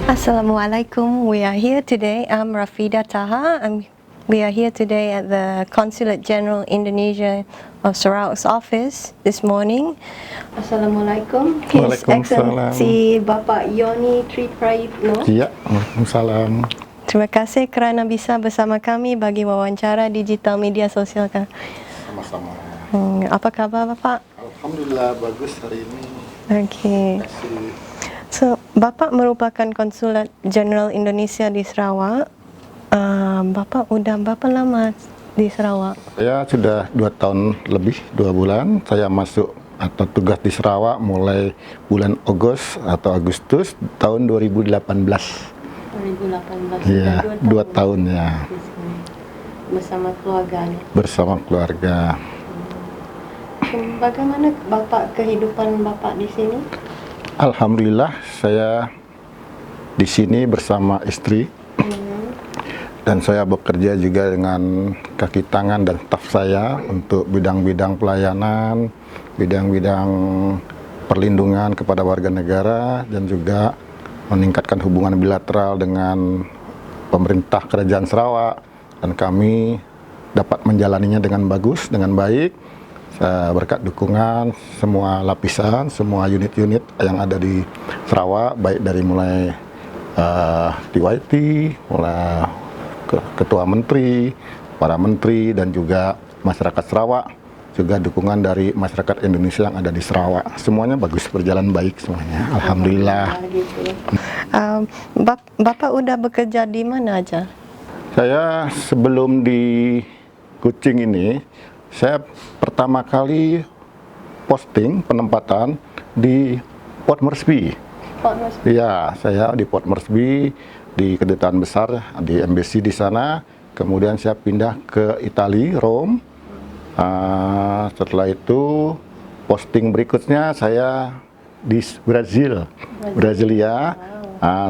Assalamualaikum. We are here today. I'm Rafida Taha. We are here today at the Consulate General Indonesia of Sarawak's office this morning. Assalamualaikum. His Excellency Bapak Yoni Triprayitno. Iya, Waalaikumsalam. Terima kasih kerana bisa bersama kami bagi wawancara digital media sosial. Sama-sama. Apa kabar Bapak? Alhamdulillah bagus hari ini. Okay. Terima kasih. So, Bapak merupakan Konsulat Jenderal Indonesia di Sarawak. Bapak udah berapa lama di Sarawak? Saya sudah 2 tahun lebih, 2 bulan. Saya masuk atau tugas di Sarawak mulai bulan Agustus tahun 2018. 2018. Iya, 2 tahun ya. Bersama keluarga. Bersama keluarga. Bagaimana Bapak kehidupan Bapak di sini? Alhamdulillah saya di sini bersama istri dan saya bekerja juga dengan kaki tangan dan staf saya untuk bidang-bidang pelayanan, bidang-bidang perlindungan kepada warga negara dan juga meningkatkan hubungan bilateral dengan pemerintah Kerajaan Sarawak, dan kami dapat menjalaninya dengan bagus, dengan baik. Berkat dukungan semua lapisan, semua unit-unit yang ada di Sarawak, baik dari mulai TYT, mulai Ketua Menteri, para Menteri, dan juga masyarakat Sarawak, juga dukungan dari masyarakat Indonesia yang ada di Sarawak. Semuanya bagus, berjalan baik semuanya. Alhamdulillah. Bapak udah bekerja di mana aja? Saya sebelum di Kuching ini, saya pertama kali posting penempatan di Port Moresby. Iya, saya di Port Moresby, di kedutaan besar, di embassy di sana. Kemudian saya pindah ke Italia, Rome. Setelah itu, posting berikutnya saya di Brasilia.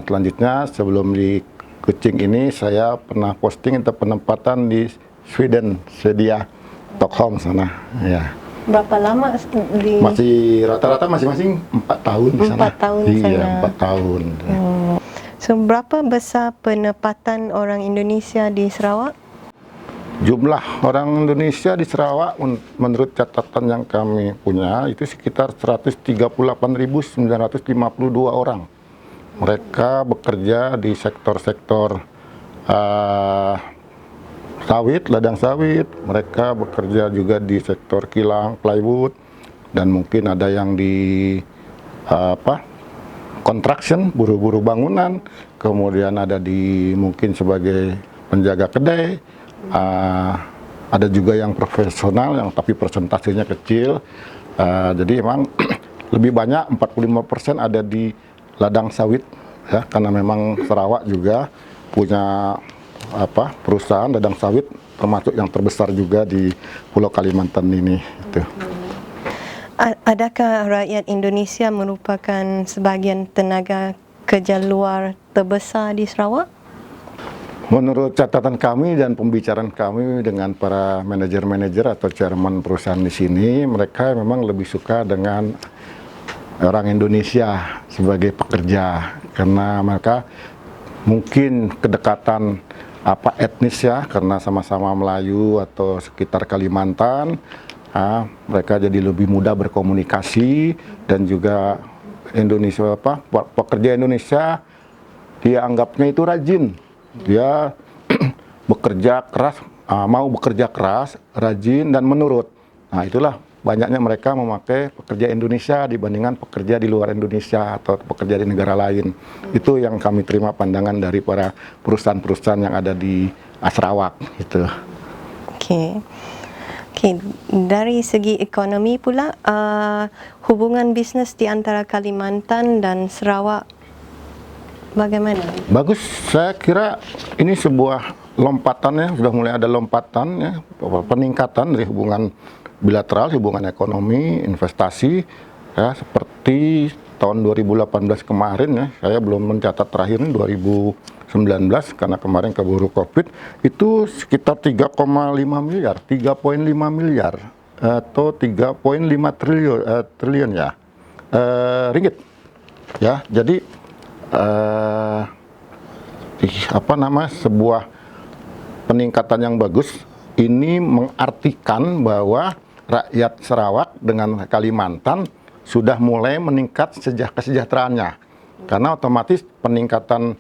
Selanjutnya, sebelum di Kuching ini, saya pernah posting untuk penempatan di Swedia. Stockholm sana, ya. Berapa lama di? Masih rata-rata masing-masing 4 tahun di sana. 4 tahun di sana. Iya, 4 tahun. So, berapa besar penempatan orang Indonesia di Sarawak? Jumlah orang Indonesia di Sarawak menurut catatan yang kami punya itu sekitar 138.952 orang. Mereka bekerja di sektor-sektor sawit, ladang sawit, mereka bekerja juga di sektor kilang, plywood, dan mungkin ada yang di construction, buruh-buruh bangunan, kemudian ada di mungkin sebagai penjaga kedai, ada juga yang profesional, yang tapi persentasenya kecil. Jadi emang lebih banyak, 45% ada di ladang sawit, ya, karena memang Sarawak juga punya perusahaan ladang sawit termasuk yang terbesar juga di Pulau Kalimantan ini. Gitu. Adakah rakyat Indonesia merupakan sebagian tenaga kerja luar terbesar di Sarawak? Menurut catatan kami dan pembicaraan kami dengan para manajer-manajer atau chairman perusahaan di sini, mereka memang lebih suka dengan orang Indonesia sebagai pekerja, karena mereka mungkin kedekatan etnis ya, karena sama-sama Melayu atau sekitar Kalimantan, mereka jadi lebih mudah berkomunikasi, dan juga Indonesia pekerja Indonesia dia anggapnya itu rajin, dia bekerja keras, mau bekerja keras, rajin dan menurut. Nah, itulah banyaknya mereka memakai pekerja Indonesia dibandingkan pekerja di luar Indonesia atau pekerja di negara lain. Itu yang kami terima pandangan dari para perusahaan-perusahaan yang ada di Sarawak. Gitu. Oke. Dari segi ekonomi pula, hubungan bisnes di antara Kalimantan dan Sarawak bagaimana? Bagus, saya kira ini sebuah lompatannya, sudah mulai ada lompatan ya, peningkatan dari hubungan bilateral, hubungan ekonomi, investasi ya, seperti tahun 2018 kemarin ya, saya belum mencatat terakhir ini 2019 karena kemarin keburu Covid, itu sekitar 3,5 miliar, 3,5 miliar atau 3,5 triliun ya ringgit ya. Jadi sebuah peningkatan yang bagus ini mengartikan bahwa rakyat Sarawak dengan Kalimantan sudah mulai meningkat kesejahteraannya, karena otomatis peningkatan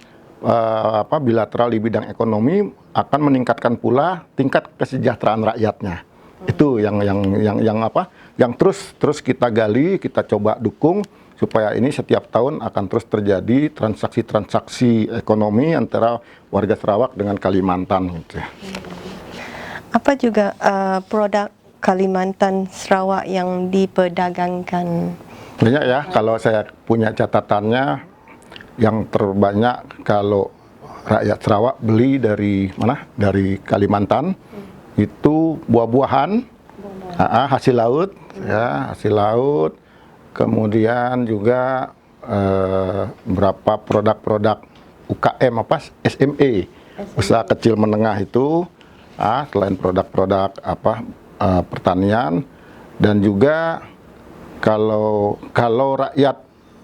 bilateral di bidang ekonomi akan meningkatkan pula tingkat kesejahteraan rakyatnya. Itu yang terus kita gali, kita coba dukung supaya ini setiap tahun akan terus terjadi transaksi ekonomi antara warga Sarawak dengan Kalimantan gitu. Apa juga produk Kalimantan Sarawak yang diperdagangkan? Banyak ya, kalau saya punya catatannya, yang terbanyak kalau rakyat Sarawak beli dari mana? Dari Kalimantan, itu buah-buahan, hasil laut, ya, hasil laut, kemudian juga beberapa produk-produk UKM SME, usaha kecil menengah itu, selain produk-produk pertanian, dan juga kalau rakyat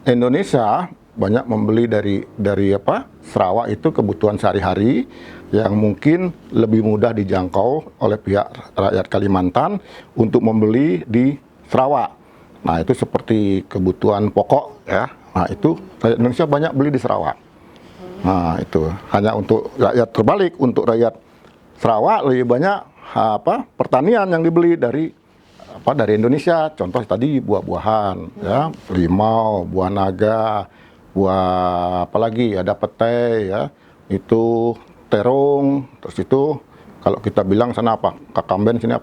Indonesia banyak membeli dari Sarawak itu kebutuhan sehari-hari yang mungkin lebih mudah dijangkau oleh pihak rakyat Kalimantan untuk membeli di Sarawak. Nah, itu seperti kebutuhan pokok ya. Nah, itu rakyat Indonesia banyak beli di Sarawak. Nah, itu hanya untuk rakyat, terbalik untuk rakyat Sarawak lebih banyak pertanian yang dibeli dari Indonesia. Contoh tadi buah-buahan ya, limau, buah naga, buah apalagi ada petai ya, itu terong, terus itu kalau kita bilang sana kakamben, sini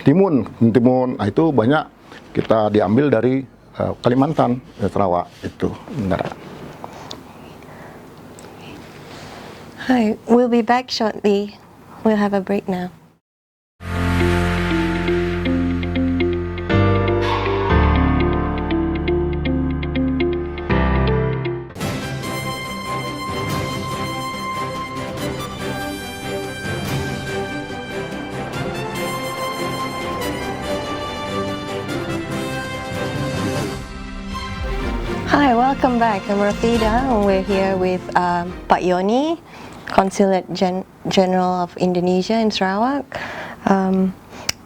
timun. Nah, itu banyak kita diambil dari Kalimantan, Sarawak itu. Benar. Hi, we'll be back shortly. We'll have a break now. Hi, welcome back. I'm Rafida, and we're here with Pak Yoni, Consulate General of Indonesia in Sarawak.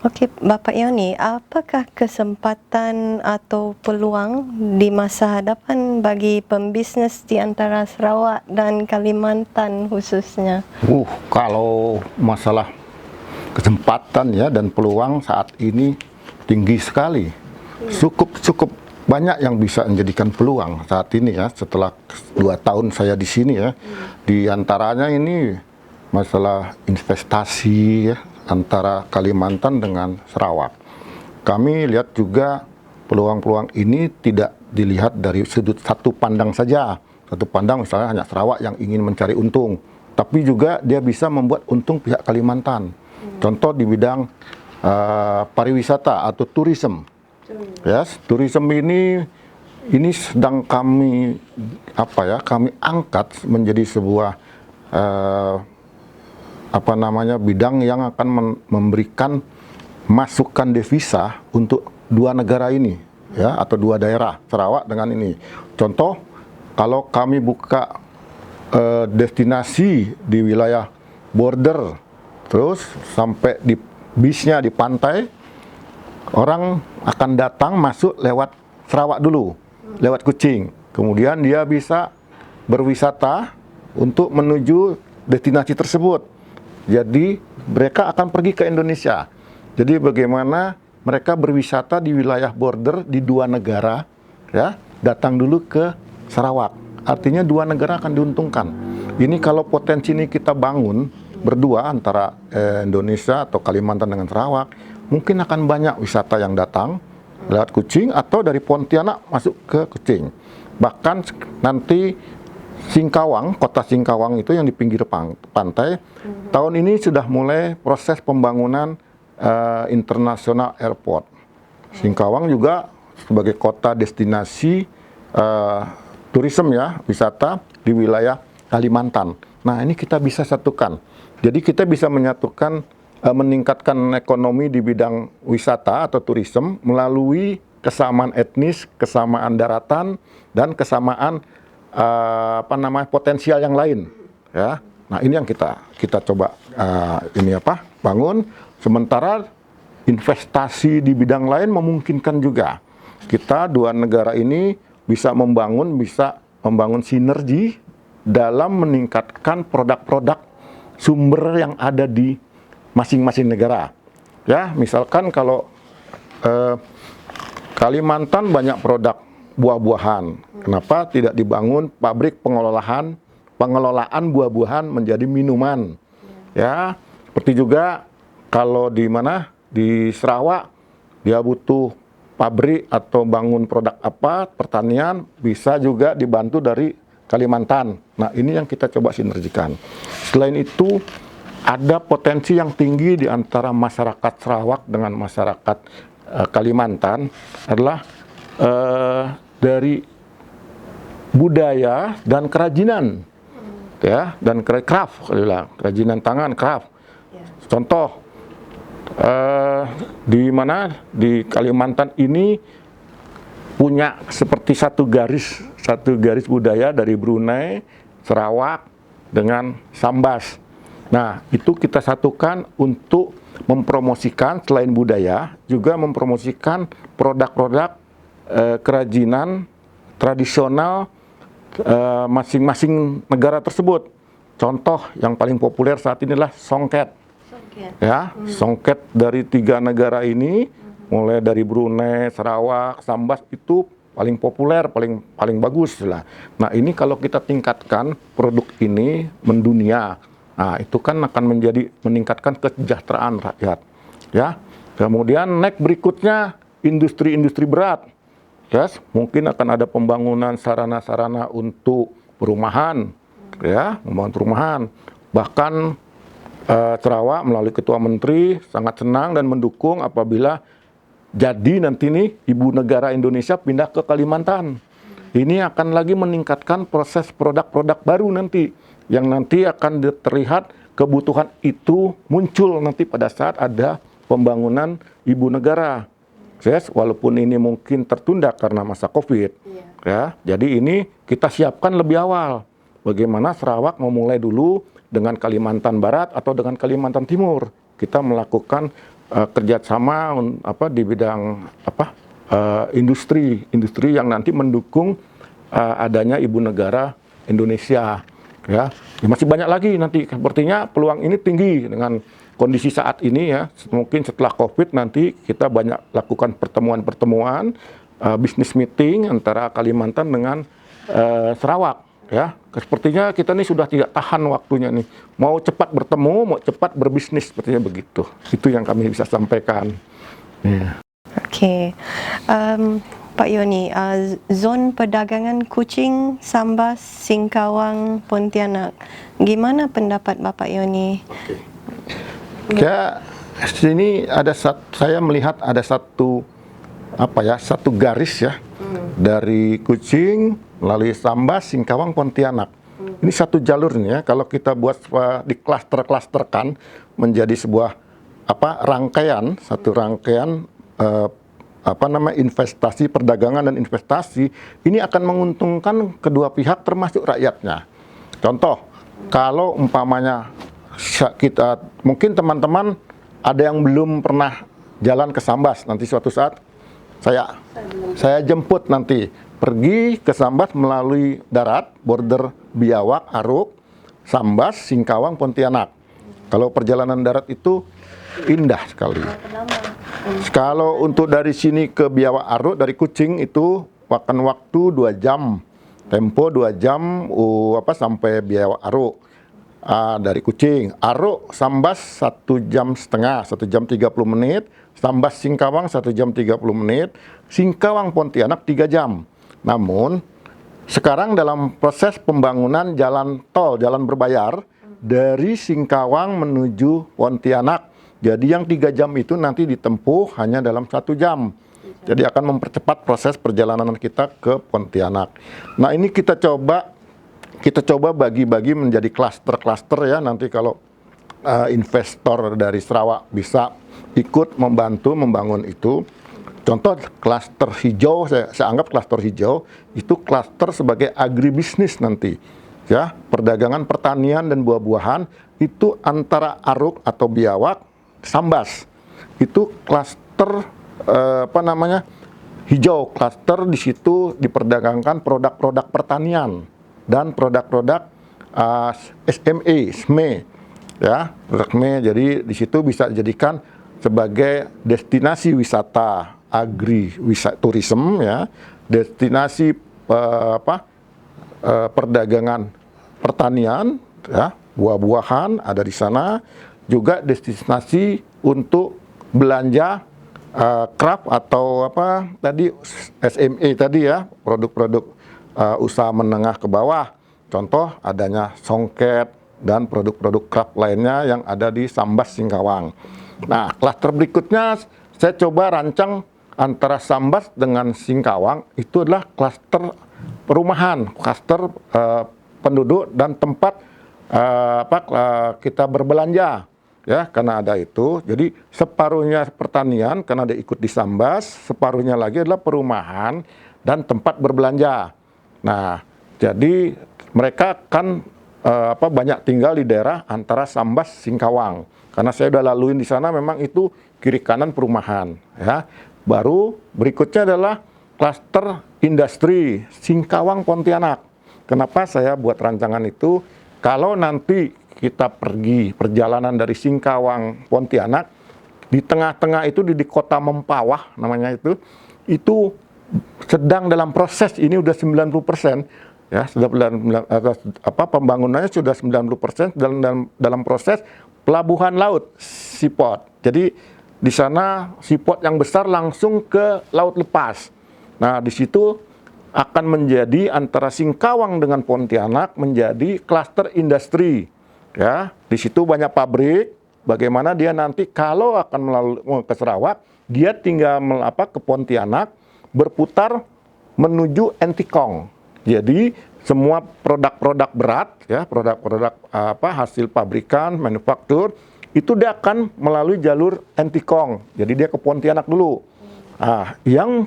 Okey, Bapak Yoni, apakah kesempatan atau peluang di masa hadapan bagi pembisnes di antara Sarawak dan Kalimantan khususnya? Kalau masalah kesempatan ya dan peluang saat ini tinggi sekali. Cukup banyak yang bisa menjadikan peluang saat ini ya, setelah 2 tahun saya di sini ya. Di antaranya ini masalah investasi ya, antara Kalimantan dengan Sarawak. Kami lihat juga peluang-peluang ini tidak dilihat dari sudut satu pandang saja. Satu pandang misalnya hanya Sarawak yang ingin mencari untung, tapi juga dia bisa membuat untung pihak Kalimantan. Contoh di bidang pariwisata atau tourism. Yes, tourism ini sedang kami angkat menjadi sebuah bidang yang akan memberikan masukan devisa untuk 2 negara ini ya, atau 2 daerah Sarawak dengan ini. Contoh, kalau kami buka destinasi di wilayah border terus sampai di bisnya di pantai, orang akan datang masuk lewat Sarawak dulu, lewat Kuching. Kemudian dia bisa berwisata untuk menuju destinasi tersebut. Jadi mereka akan pergi ke Indonesia. Jadi bagaimana mereka berwisata di wilayah border di 2 negara, ya, datang dulu ke Sarawak. Artinya 2 negara akan diuntungkan. Ini kalau potensi ini kita bangun berdua antara Indonesia atau Kalimantan dengan Sarawak, mungkin akan banyak wisata yang datang lewat Kuching atau dari Pontianak masuk ke Kuching. Bahkan nanti Singkawang, kota Singkawang itu yang di pinggir pantai, tahun ini sudah mulai proses pembangunan international airport. Singkawang juga sebagai kota destinasi turisme ya, wisata di wilayah Kalimantan. Nah, ini kita bisa satukan. Jadi kita bisa menyatukan, meningkatkan ekonomi di bidang wisata atau turisme melalui kesamaan etnis, kesamaan daratan, dan kesamaan potensial yang lain. Ya. Nah, ini yang kita coba bangun. Sementara investasi di bidang lain memungkinkan juga. Kita dua negara ini bisa membangun sinergi dalam meningkatkan produk-produk sumber yang ada di masing-masing negara. Ya, misalkan kalau Kalimantan banyak produk buah-buahan. Kenapa tidak dibangun pabrik pengelolaan buah-buahan menjadi minuman? Ya, seperti juga kalau di Sarawak dia butuh pabrik atau bangun produk apa, pertanian bisa juga dibantu dari Kalimantan. Nah, ini yang kita coba sinergikan. Selain itu, ada potensi yang tinggi di antara masyarakat Sarawak dengan masyarakat Kalimantan adalah dari budaya dan kerajinan, ya, dan craft, kerajinan tangan, craft. Contoh, di Kalimantan ini punya seperti satu garis budaya dari Brunei, Sarawak dengan Sambas. Nah, itu kita satukan untuk mempromosikan selain budaya, juga mempromosikan produk-produk kerajinan tradisional masing-masing negara tersebut. Contoh yang paling populer saat ini adalah songket. Ya, songket dari 3 negara ini, mulai dari Brunei, Sarawak, Sambas itu paling populer, paling bagus lah. Nah, ini kalau kita tingkatkan produk ini mendunia, nah itu kan akan meningkatkan kesejahteraan rakyat. Ya, kemudian next berikutnya industri-industri berat. Yes, mungkin akan ada pembangunan sarana-sarana untuk perumahan, ya, membangun perumahan. Bahkan Sarawak melalui Ketua Menteri sangat senang dan mendukung apabila jadi nanti nih ibu negara Indonesia pindah ke Kalimantan. Ini akan lagi meningkatkan proses produk-produk baru nanti, yang nanti akan terlihat kebutuhan itu muncul nanti pada saat ada pembangunan ibu negara. Yes, walaupun ini mungkin tertunda karena masa COVID, ya. Jadi ini kita siapkan lebih awal. Bagaimana Sarawak memulai dulu dengan Kalimantan Barat atau dengan Kalimantan Timur. Kita melakukan kerjasama di bidang industri yang nanti mendukung adanya ibu negara Indonesia. Ya, masih banyak lagi nanti. Sepertinya peluang ini tinggi dengan kondisi saat ini ya. Mungkin setelah COVID nanti kita banyak lakukan pertemuan-pertemuan, bisnis meeting antara Kalimantan dengan Sarawak. Ya, sepertinya kita ini sudah tidak tahan waktunya nih. Mau cepat bertemu, mau cepat berbisnis, sepertinya begitu. Itu yang kami bisa sampaikan. Yeah. Oke, Pak Yoni, zon perdagangan Kuching, Sambas, Singkawang, Pontianak. Gimana pendapat Bapak Yoni? Ya, sini saya melihat ada satu garis ya, dari Kuching melalui Sambas, Singkawang, Pontianak. Ini satu jalur nih ya. Kalau kita buat di klaster-klasterkan menjadi sebuah satu rangkaian investasi, perdagangan dan investasi, ini akan menguntungkan kedua pihak termasuk rakyatnya. Contoh, kalau umpamanya mungkin teman-teman ada yang belum pernah jalan ke Sambas, nanti suatu saat saya jemput nanti pergi ke Sambas melalui darat, border Biawak, Aruk, Sambas, Singkawang, Pontianak. Kalau perjalanan darat itu indah sekali. Kalau untuk dari sini ke Biawak, Aruk, dari Kuching itu makan waktu 2 jam, tempo 2 jam sampai Biawak, Aruk. Dari Kuching, Aruk, Sambas 1 jam setengah, 1 jam 30 menit, Sambas Singkawang 1 jam 30 menit, Singkawang Pontianak 3 jam. Namun sekarang dalam proses pembangunan jalan tol, jalan berbayar dari Singkawang menuju Pontianak. Jadi yang 3 jam itu nanti ditempuh hanya dalam 1 jam. Jadi akan mempercepat proses perjalanan kita ke Pontianak. Nah, ini kita coba bagi-bagi menjadi klaster-klaster ya. Nanti kalau investor dari Sarawak bisa ikut membantu membangun itu. Contoh klaster hijau, saya anggap klaster hijau itu klaster sebagai agribisnis nanti. Ya, perdagangan pertanian dan buah-buahan itu antara Aruk atau Biawak, Sambas. Itu klaster hijau, klaster di situ diperdagangkan produk-produk pertanian dan produk-produk SME, ya, produk SME. Jadi di situ bisa dijadikan sebagai destinasi wisata tourism ya, destinasi perdagangan pertanian ya, buah-buahan ada di sana, juga destinasi untuk belanja craft atau SME tadi ya, produk-produk usaha menengah ke bawah. Contoh adanya songket dan produk-produk craft lainnya yang ada di Sambas Singkawang. Nah, klaster berikutnya saya coba rancang antara Sambas dengan Singkawang, itu adalah klaster perumahan, klaster penduduk dan tempat kita berbelanja. Ya, karena ada itu, jadi separuhnya pertanian karena dia ikut di Sambas, separuhnya lagi adalah perumahan dan tempat berbelanja. Nah, jadi mereka kan banyak tinggal di daerah antara Sambas Singkawang. Karena saya udah laluin di sana, memang itu kiri kanan perumahan. Ya, baru berikutnya adalah klaster industri Singkawang Pontianak. Kenapa saya buat rancangan itu? Kalau nanti kita pergi perjalanan dari Singkawang Pontianak, di tengah-tengah itu di kota Mempawah namanya itu sedang dalam proses, ini udah 90% ya, pembangunannya sudah 90% dalam proses pelabuhan laut seaport. Jadi di sana seaport yang besar langsung ke laut lepas. Nah, di situ akan menjadi antara Singkawang dengan Pontianak menjadi klaster industri. Ya, di situ banyak pabrik. Bagaimana dia nanti kalau akan melalui ke Sarawak, dia tinggal ke Pontianak, berputar menuju Entikong. Jadi semua produk-produk berat, ya, produk-produk hasil pabrikan, manufaktur, itu dia akan melalui jalur Entikong. Jadi dia ke Pontianak dulu. Nah, yang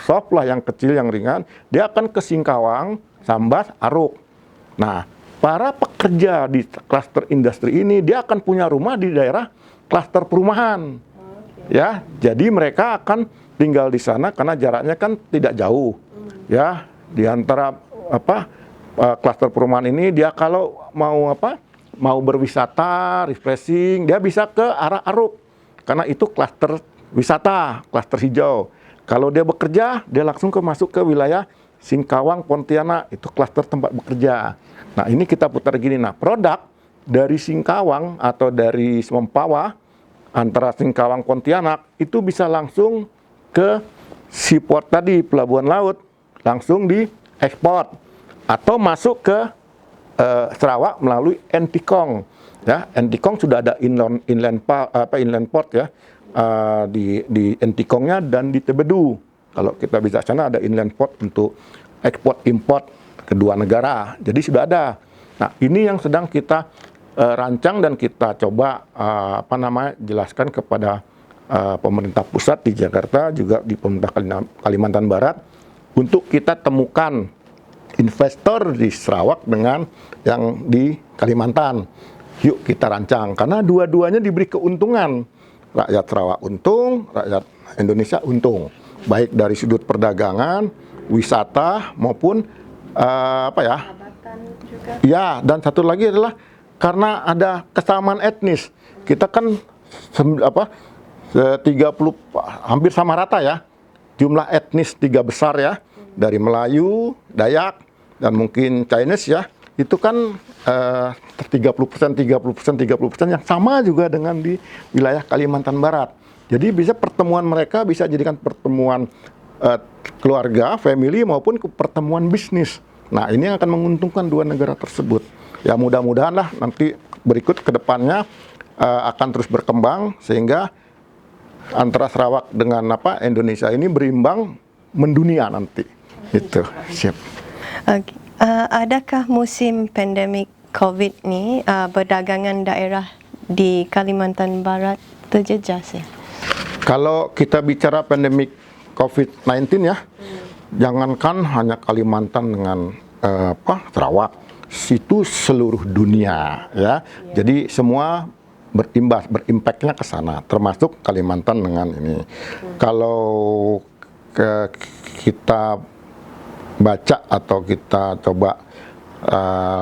soft lah, yang kecil, yang ringan, dia akan ke Singkawang, Sambas, Aruk. Nah, para pekerja di klaster industri ini dia akan punya rumah di daerah klaster perumahan. Ya, jadi mereka akan tinggal di sana karena jaraknya kan tidak jauh. Ya, di antara klaster perumahan ini dia kalau mau berwisata, refreshing, dia bisa ke arah Aruk. Karena itu klaster wisata, klaster hijau. Kalau dia bekerja, dia langsung masuk ke wilayah Singkawang, Pontianak, itu klaster tempat bekerja. Nah, ini kita putar gini. Nah, produk dari Singkawang atau dari Mempawah antara Singkawang Pontianak itu bisa langsung ke seaport tadi, pelabuhan laut, langsung diekspor atau masuk ke Sarawak melalui Entikong. Ya, Entikong sudah ada inland port ya, di Entikongnya dan di Tebedu. Kalau kita bisa sana ada inland port untuk ekspor import kedua negara. Jadi sudah ada. Nah, ini yang sedang kita rancang dan kita coba jelaskan kepada pemerintah pusat di Jakarta, juga di pemerintah Kalimantan Barat, untuk kita temukan investor di Sarawak dengan yang di Kalimantan. Yuk kita rancang, karena dua-duanya diberi keuntungan. Rakyat Sarawak untung, rakyat Indonesia untung. Baik dari sudut perdagangan, wisata, maupun ya, dan satu lagi adalah karena ada kesamaan etnis. Kita kan 30 hampir sama rata ya, jumlah etnis 3 besar ya, dari Melayu, Dayak, dan mungkin Chinese ya, itu kan 30% yang sama juga dengan di wilayah Kalimantan Barat. Jadi bisa pertemuan mereka bisa jadikan pertemuan keluarga, family maupun ke pertemuan bisnis. Nah, ini akan menguntungkan dua negara tersebut. Ya mudah-mudahan lah nanti berikut ke depannya akan terus berkembang sehingga antara Sarawak dengan Indonesia ini berimbang mendunia nanti. Itu siap. Okay. Adakah musim pandemik COVID ni perdagangan daerah di Kalimantan Barat terjejas ya? Kalau kita bicara pandemik COVID-19 ya, jangankan hanya Kalimantan dengan Sarawak, itu seluruh dunia ya. Jadi semua berimpaknya ke sana, termasuk Kalimantan dengan ini. Kalau kita baca atau kita coba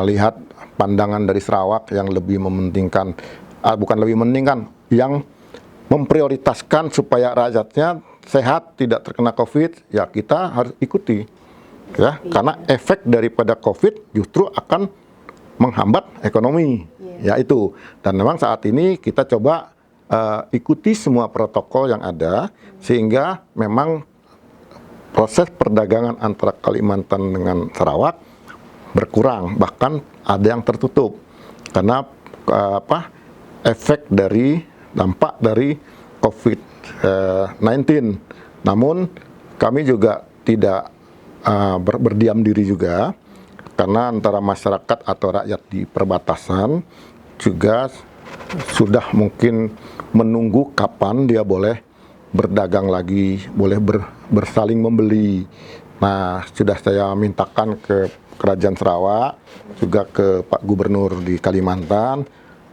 lihat pandangan dari Sarawak yang lebih mementingkan, bukan lebih mementingkan, yang memprioritaskan supaya rakyatnya sehat, tidak terkena COVID, ya kita harus ikuti. Ya, karena efek daripada COVID justru akan menghambat ekonomi, ya itu. Dan memang saat ini kita coba ikuti semua protokol yang ada, sehingga memang proses perdagangan antara Kalimantan dengan Sarawak berkurang, bahkan ada yang tertutup karena efek dari dampak dari COVID-19. Namun kami juga tidak berdiam diri juga, karena antara masyarakat atau rakyat di perbatasan juga sudah mungkin menunggu kapan dia boleh berdagang lagi, boleh bersaling membeli. Nah, sudah saya mintakan ke Kerajaan Sarawak, juga ke Pak Gubernur di Kalimantan,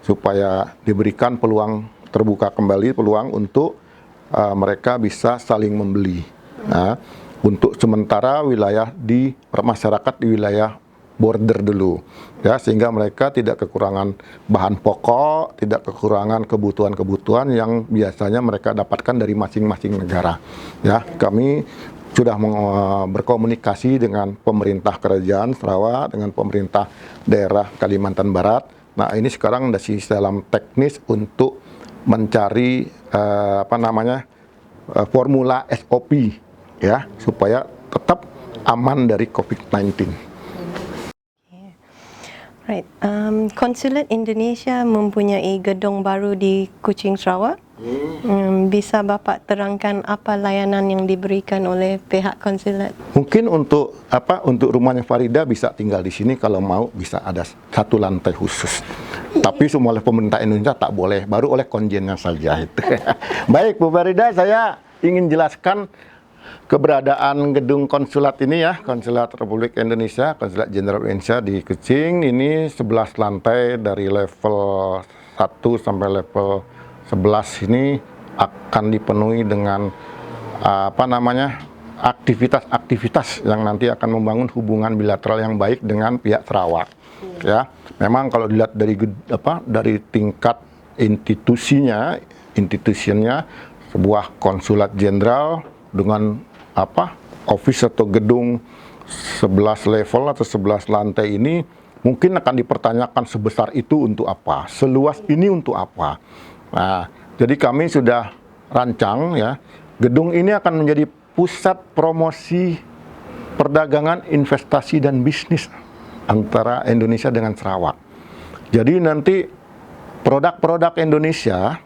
supaya diberikan peluang, terbuka kembali peluang untuk mereka bisa saling membeli. Nah, untuk sementara wilayah di masyarakat di wilayah border dulu, ya, sehingga mereka tidak kekurangan bahan pokok, tidak kekurangan kebutuhan-kebutuhan yang biasanya mereka dapatkan dari masing-masing negara. Ya, kami sudah berkomunikasi dengan pemerintah Kerajaan Sarawak, dengan pemerintah daerah Kalimantan Barat. Nah, ini sekarang masih dalam teknis untuk mencari formula SOP, ya, supaya tetap aman dari COVID-19. Right. Konsulat Indonesia mempunyai gedung baru di Kuching, Sarawak. Bisa Bapak terangkan apa layanan yang diberikan oleh pihak konsulat? Mungkin untuk rumahnya Farida bisa tinggal di sini, kalau mau bisa ada satu lantai khusus. Tapi semua oleh pemerintah Indonesia tak boleh, baru oleh konjennya saja itu. Baik Bu Farida, saya ingin jelaskan keberadaan gedung konsulat ini ya, Konsulat Republik Indonesia, Konsulat Jenderal Indonesia di Kuching. Ini 11 lantai dari level 1 sampai level 11 ini akan dipenuhi dengan aktivitas-aktivitas yang nanti akan membangun hubungan bilateral yang baik dengan pihak Sarawak. Ya, memang kalau dilihat dari tingkat institusinya, sebuah konsulat jenderal dengan office atau gedung 11 level atau 11 lantai ini mungkin akan dipertanyakan sebesar itu untuk apa, seluas ini untuk apa. Nah, jadi kami sudah rancang ya, gedung ini akan menjadi pusat promosi perdagangan, investasi dan bisnis antara Indonesia dengan Sarawak. Jadi nanti produk-produk Indonesia,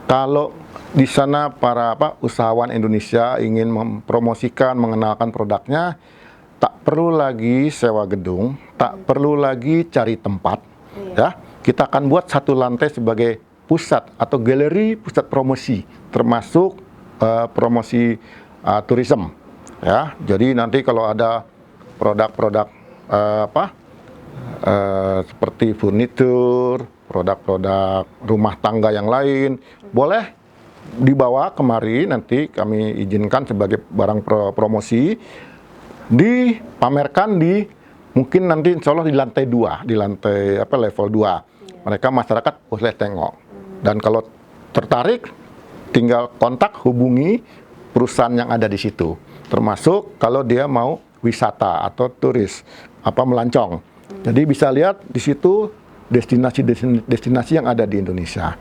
kalau di sana para usahawan Indonesia ingin mempromosikan, mengenalkan produknya, tak perlu lagi sewa gedung, tak perlu lagi cari tempat, ya. Kita akan buat satu lantai sebagai pusat atau galeri pusat promosi, termasuk promosi tourism, ya. Jadi nanti kalau ada produk-produk seperti furnitur, produk-produk rumah tangga yang lain, boleh dibawa kemari, nanti kami izinkan sebagai barang promosi, dipamerkan mungkin nanti insya Allah di lantai 2, di lantai level 2. Mereka masyarakat boleh tengok. Dan kalau tertarik, tinggal kontak, hubungi perusahaan yang ada di situ. Termasuk kalau dia mau wisata atau turis, melancong. Jadi bisa lihat di situ destinasi yang ada di Indonesia.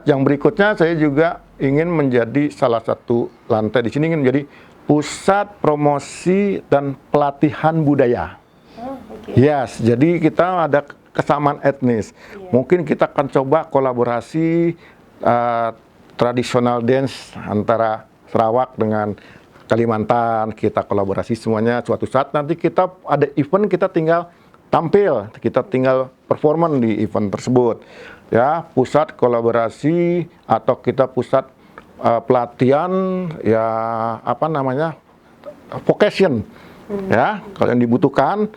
Yang berikutnya saya juga ingin menjadi salah satu lantai di sini, ingin menjadi Pusat Promosi dan Pelatihan Budaya. Oh, okay. Yes, jadi kita ada kesamaan etnis. Mungkin kita akan coba kolaborasi tradisional dance antara Sarawak dengan Kalimantan. Kita kolaborasi semuanya. Suatu saat nanti kita ada event, kita tinggal tampil, kita tinggal performan di event tersebut. Ya, pusat kolaborasi atau kita pusat pelatihan, ya apa namanya, vocation. Ya, kalau yang dibutuhkan.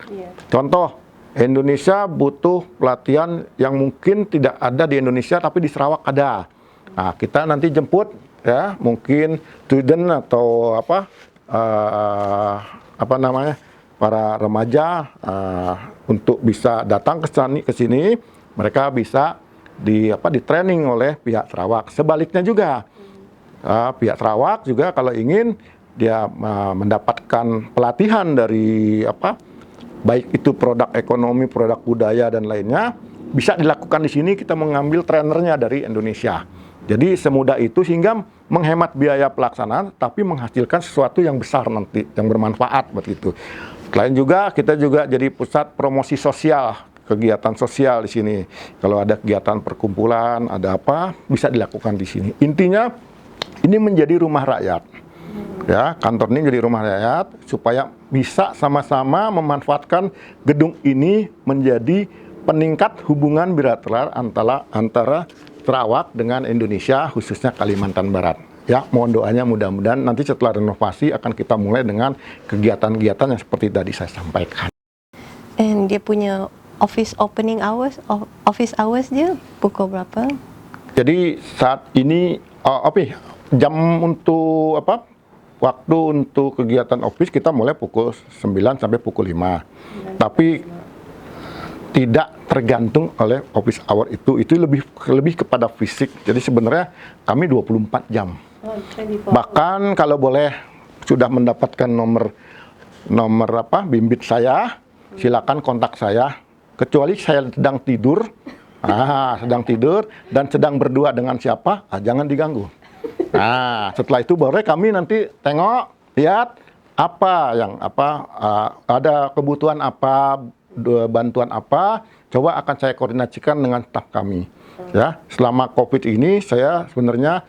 Contoh, Indonesia butuh pelatihan yang mungkin tidak ada di Indonesia tapi di Sarawak ada. Nah, kita nanti jemput ya, mungkin student atau apa namanya, para remaja untuk bisa datang ke sini, mereka bisa di training oleh pihak Sarawak. Sebaliknya juga pihak Sarawak juga kalau ingin dia mendapatkan pelatihan dari baik itu produk ekonomi, produk budaya dan lainnya, bisa dilakukan di sini. Kita mengambil trainernya dari Indonesia. Jadi semudah itu sehingga menghemat biaya pelaksanaan, tapi menghasilkan sesuatu yang besar nanti, yang bermanfaat begitu. Selain juga kita juga jadi pusat promosi sosial, kegiatan sosial di sini. Kalau ada kegiatan perkumpulan, ada apa, bisa dilakukan di sini. Intinya ini menjadi rumah rakyat. Ya, kantor ini jadi rumah rakyat supaya bisa sama-sama memanfaatkan gedung ini menjadi peningkat hubungan bilateral antara Sarawak dengan Indonesia, khususnya Kalimantan Barat. Ya, mohon doanya mudah-mudahan nanti setelah renovasi akan kita mulai dengan kegiatan-kegiatan yang seperti tadi saya sampaikan. And dia punya office hours dia pukul berapa? Jadi saat ini jam untuk waktu untuk kegiatan office kita mulai pukul 9 sampai pukul 5. Tapi tidak tergantung oleh office hour itu lebih kepada fisik. Jadi sebenarnya kami 24 jam. Bahkan kalau boleh sudah mendapatkan nomor bimbit saya, silakan kontak saya. Kecuali saya sedang tidur, dan sedang berdua dengan siapa, jangan diganggu. Nah, setelah itu baru kami nanti tengok, lihat ada kebutuhan apa, bantuan apa, coba akan saya koordinasikan dengan staf kami. Ya, selama COVID ini saya sebenarnya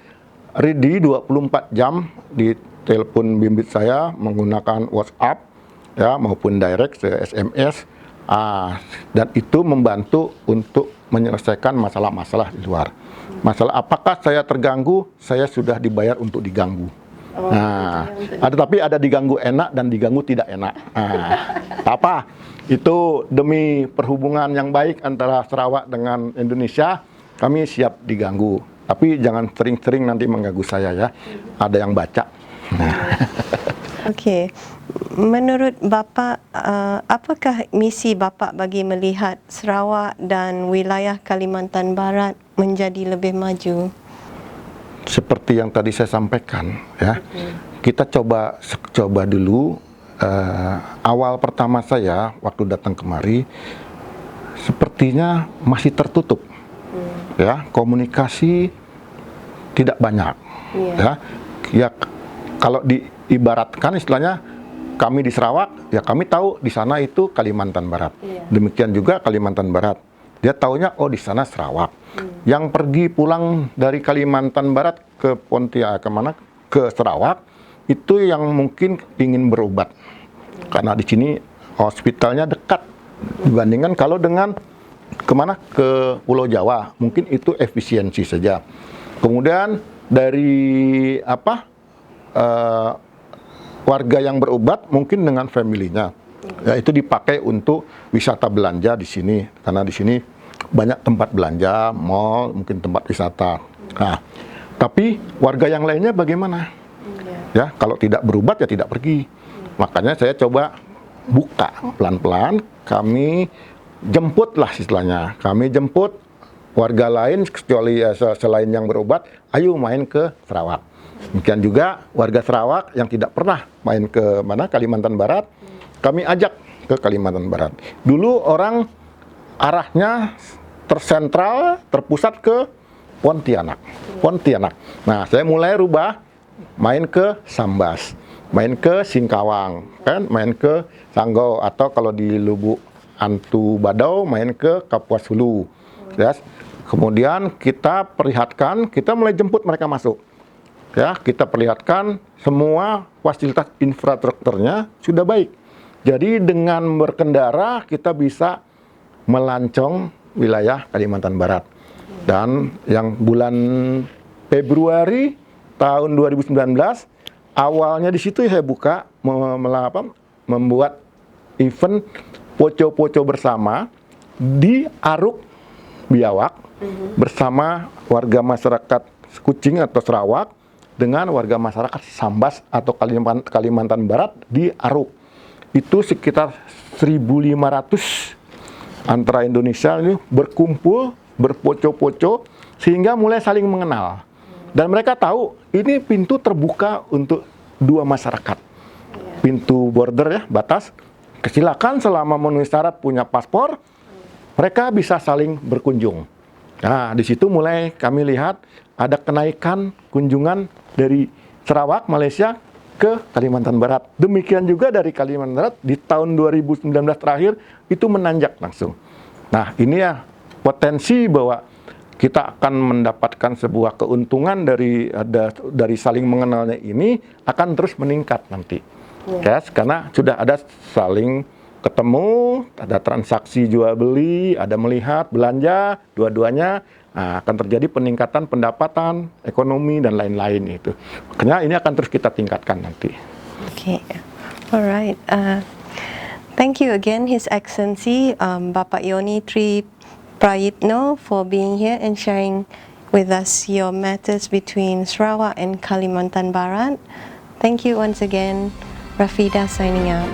ready 24 jam di telepon bimbit saya menggunakan WhatsApp ya maupun direct SMS. Dan itu membantu untuk menyelesaikan masalah-masalah di luar. Masalah apakah saya terganggu, saya sudah dibayar untuk diganggu. Tapi ada diganggu enak dan diganggu tidak enak. Itu demi perhubungan yang baik antara Sarawak dengan Indonesia, kami siap diganggu. Tapi jangan sering-sering nanti mengganggu saya ya. Ada yang baca. Okey. Menurut Bapak, apakah misi Bapak bagi melihat Sarawak dan wilayah Kalimantan Barat menjadi lebih maju? Seperti yang tadi saya sampaikan, ya, kita coba dulu. Awal pertama saya waktu datang kemari, sepertinya masih tertutup, ya, komunikasi tidak banyak, ya, kalau diibaratkan istilahnya. Kami di Sarawak, ya kami tahu di sana itu Kalimantan Barat. Demikian juga Kalimantan Barat. Dia taunya di sana Sarawak. Yang pergi pulang dari Kalimantan Barat ke Pontianak ke Sarawak itu yang mungkin ingin berobat. Karena di sini hospitalnya dekat dibandingkan kalau dengan ke Pulau Jawa, mungkin itu efisiensi saja. Kemudian dari warga yang berobat mungkin dengan family-nya, ya itu dipakai untuk wisata belanja di sini karena di sini banyak tempat belanja, mall, mungkin tempat wisata. Nah, tapi warga yang lainnya bagaimana? Ya, kalau tidak berobat ya tidak pergi. Makanya saya coba buka pelan-pelan. Kami jemputlah istilahnya. Kami jemput warga lain kecuali selain yang berobat, ayo main ke Sarawak. Demikian juga warga Sarawak yang tidak pernah main ke Kalimantan Barat, kami ajak ke Kalimantan Barat. Dulu orang arahnya terpusat ke Pontianak. Nah, saya mulai rubah main ke Sambas. main ke Singkawang, kan, main ke Sanggau, atau kalau di Lubuk Antu Badau main ke Kapuas Hulu. Ya. Kemudian kita perlihatkan, kita mulai jemput mereka masuk. Ya, kita perlihatkan semua fasilitas infrastrukturnya sudah baik. Jadi dengan berkendara kita bisa melancong wilayah Kalimantan Barat. Dan yang bulan Februari tahun 2019 awalnya di situ saya buka membuat event poco-poco bersama di Aruk Biawak bersama warga masyarakat Kucing atau Sarawak dengan warga masyarakat Sambas atau Kalimantan Barat di Aruk. Itu sekitar 1.500 antara Indonesia ini berkumpul, berpoco-poco, sehingga mulai saling mengenal. Dan mereka tahu ini pintu terbuka untuk dua masyarakat. Pintu border ya, batas. Silakan selama memenuhi syarat punya paspor, mereka bisa saling berkunjung. Nah, di situ mulai kami lihat ada kenaikan kunjungan dari Sarawak, Malaysia ke Kalimantan Barat. Demikian juga dari Kalimantan Barat di tahun 2019 terakhir itu menanjak langsung. Nah, ini ya potensi bahwa kita akan mendapatkan sebuah keuntungan dari saling mengenalnya ini akan terus meningkat nanti. Yes, karena sudah ada saling ketemu, ada transaksi jual beli, ada melihat belanja, dua-duanya akan terjadi peningkatan pendapatan, ekonomi dan lain-lain itu. Makanya ini akan terus kita tingkatkan nanti. Okay, alright. Thank you again, His Excellency Bapak Yoni Tri Prayitno, for being here and sharing with us your matters between Sarawak and Kalimantan Barat. Thank you once again. Rafida signing out.